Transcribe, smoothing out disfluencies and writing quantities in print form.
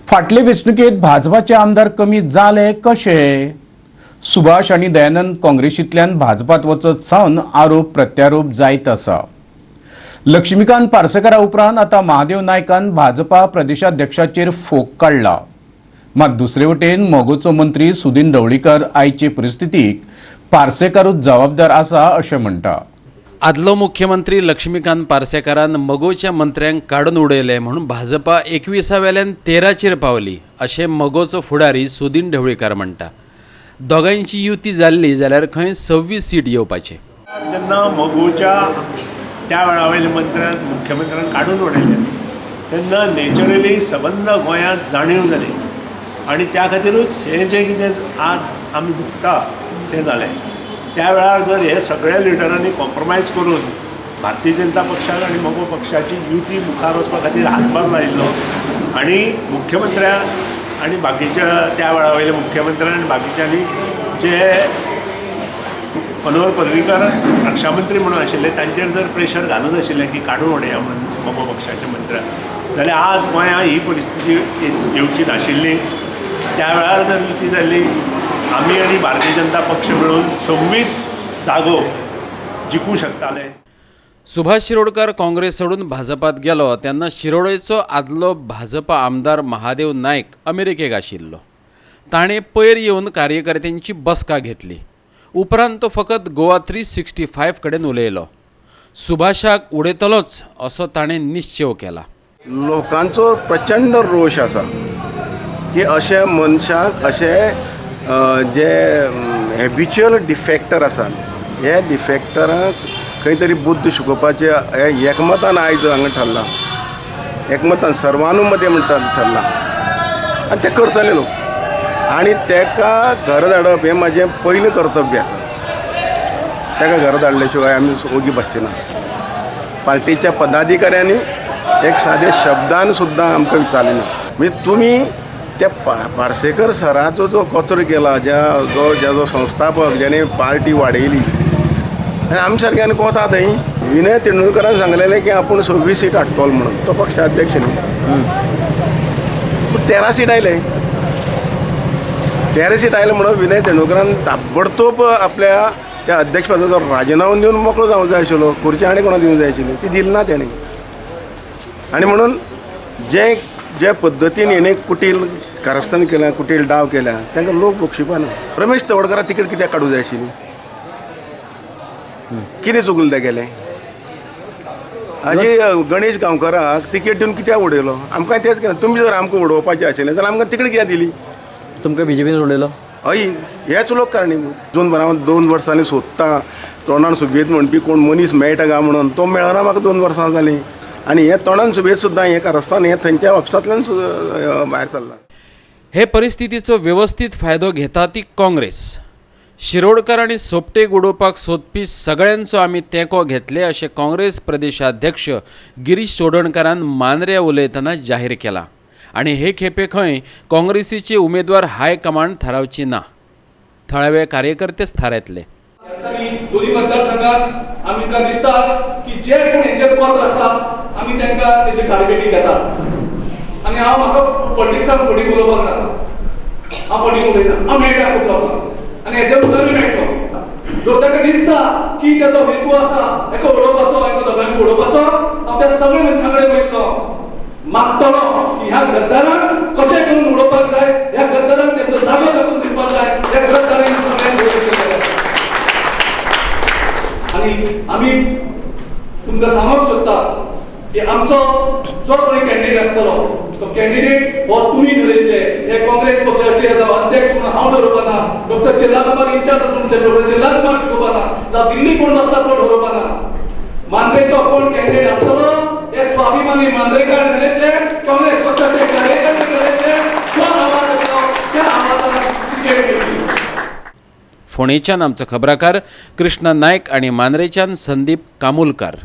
फाटले वेंचणुकेत भाजपाचे आमदार कमी जाले कशे? सुभाष आणि दयानंद काँग्रेसींतल्यान भाजपात वचत सावन आरोप प्रत्यारोप जायत आसा। लक्ष्मीकांत पार्सेकारा उपरांत आता महादेव नायकान भाजपा प्रदेशाध्यक्षाचेर फोग काढला। मात दुसरे वटेन मोगोचो मंत्री सुदीन ढवळीकर आयचे परिस्थितीक पार्सेकारूच जबाबदार आसा अशें म्हणटा। आदलो मुख्यमंत्री लक्ष्मीकांत पार्सेकारान मगोच्या मंत्र्यांक काडून उडयले म्हणून भाजपा 21वेल्यान 13चेर पावली अशें मगोचो फुडारी सुदीन ढवळीकर म्हणटा। दोगांची युती जाल्ली जाल्यार खंय 26 सीट येवपाचे। जेन्ना मगोच्या त्या वेळा वयले मुख्यमंत्र्यांक काडून उडयले तेन्ना नॅचरली सबंद गोंयांत जाणीव जाली आनी त्या खातीरूच हें जें कितें आज आमी भोगता तें जालें। त्या वेळार जर हे सगळ्या लिडरांनी कॉम्प्रोमायज करून भारतीय जनता पक्षाक आनी मगो पक्षाची युती मुखार वचपा खातीर हातभार लायिल्लो आनी मुख्यमंत्र्या आनी बाकीच्या त्या वेळा वयले मुख्यमंत्र्यान आनी बाकीच्यांनी जे मनोहर पर्रीकर रक्षा मंत्री म्हणून आशिल्ले तांचेर जर प्रेशर घालून आशिल्लें की काडून उडया म्हणून मगो पक्षाच्या मंत्र्याक जाल्यार आज गोंयांत ही परिस्थिती येवची नाशिल्ली। त्या वेळार जर युती जाल्ली आमी आनी भारतीय जनता पक्ष मेळून 26 जागो जिखूं शकताले। सुभाष शिरोडकर काँग्रेस सोडून भाजपात गेलो तेन्ना शिरोडेचो आदलो भाजपा आमदार महादेव नायक अमेरिकेक आशिल्लो। ताणें पयर येवन कार्यकर्त्यांची बसका घेतली। उपरांत तो फकत गोवा 365 कडेन उलयलो। सुभाषाक उडयतलोच असो ताणें निश्चय केला। लोकांचो प्रचंड रोष आसा की अशे मनशाक अशे जे हॅबिच्युअल डिफेक्टर आसात हे डिफेक्टराक खंय तरी बुद्ध शिकोवपाचे एकमतान आयज हांगा थारला, एकमतान सर्वानुमते म्हणटा थारला आनी ते करतले लोक आनी तेका घर धाडप हें म्हाजें पयलें कर्तव्य आसा। तेका घर धाडले शिवाय आमी ओगी बसचे ना। पार्टीच्या पदाधिकाऱ्यांनी एक सादे शब्दान सुद्दां आमकां विचारलें ना। म्हणजे तुमी त्या पार्सेकर सराचो जो कचरो केला जो संस्थापक जेणे पार्टी वाडयली आनी आमी सारक्यान कोता थंय विनय तेंडुलकरान सांगलेलें की आपूण 26 सीट हाडटलो म्हणून तो पक्षाध्यक्ष न्ही। पूण 13 सीट आयले 13 सीट आयले म्हणून विनय तेंडुलकरान ताबडतोब आपल्या त्या अध्यक्ष पदाचो राजिनामो दिवन मोकळो जावंक जाय आशिल्लो। खुर्ची आनी कोणा दिवंक जाय आशिल्ली ती दिली ना तेणें। आनी म्हणून जे पद्दतीन हेणे कुटील कारस्थान केल्या कुटील डाव केल्या तांकां लोक बक्षिपाना। रमेश तवडकराक तिकेट कित्याक काडूंक जाय आशिल्ली? कितें चुकलें तें गेलें? हाजी गणेश गांवकाराक तिकेट दिवन कित्याक उडयलो? आमकां तेंच केलें। तुमी जर आमकां उडोवपाचें आशिल्लें जाल्यार आमकां तिकेट कित्याक दिली? तुमकां बीजेपीन उडयलो? हय, हेच लोक कारणीभूत। जून 2 वर्सांनी सोदता तोंडान सुबेज म्हणपी कोण मनीस मेळटा काय म्हणून तो मेळना म्हाका 2 वर्सां जालीं आनी हे तोंडान सुबेज सुद्दां हें कारस्थान हें थंयच्या ऑफिसांतल्यान भायर सरलां। हे परिस्थितीचो व्यवस्थीत फायदो घेता ती काँग्रेस। शिरोडकर आनी सोपटेक उडोवपाक सोदपी सगळ्यांचो आमी तेंको घेतले अशें काँग्रेस प्रदेशाध्यक्ष गिरीश चोडणकरान मांद्र्या उलयतना जाहीर केला। आनी हे खेपे खंय काँग्रेसीचे उमेदवार हायकमांड थारावची ना, थळावे कार्यकर्तेच थारायतले। दोन्ही मतदारसंघात आमकां दिसता की जे कोण हेंचेर पत्र आसा आमी तांकां तेजे टार्गेटी घेतात आनी हांव म्हाका पॉलिटिक्सान फटींग उलोवपाक नाका। हांव फटींग उलयना, हांव मेळटा खूब लोकांक आनी हेच्या मुखारूय मेळटलो। जो ताका दिसता की तेजो हेतू आसा एका उडोवपाचो एका दोगांक उडोवपाचो हांव त्या सगळ्या मनशां कडेन वयतलो, मागतलो की ह्या गद्दारांक कशें करून उडोवपाक जाय, ह्या गद्दारांक तेंचो जागो दाखोवन दिवपाक जाय, ह्या गद्दारांक सगळ्यांक आनी आमी तुमकां सांगूंक सोदता की आमचो जो कोणी कॅन्डिडेट आसतलो तो कॅन्डिडेट हो तुमी ठरयतले। हे काँग्रेस पक्षाचे जावं अध्यक्ष म्हणून हांव ठरोवपाना, डॉक्टर चेल्लाकुमार इंचार्ज आसूं डॉक्टर चेल्लाकुमार शिकोवपाना, जावं दिल्ली कोण बसता तो ठरोवपाना। मांद्रेचो कोण कॅन्डिडेट आसतलो हे स्वाभिमानी मांद्रेकार ठरयतले, काँग्रेस पक्षाचे कार्यकर्ते ठरयतले। जो आवाज येतलो त्या आवाजाक तिकेट मेळटली। फोंडेच्यान आमचो खबराकार कृष्ण नायक आनी मांद्रेच्यान संदीप कामुलकार।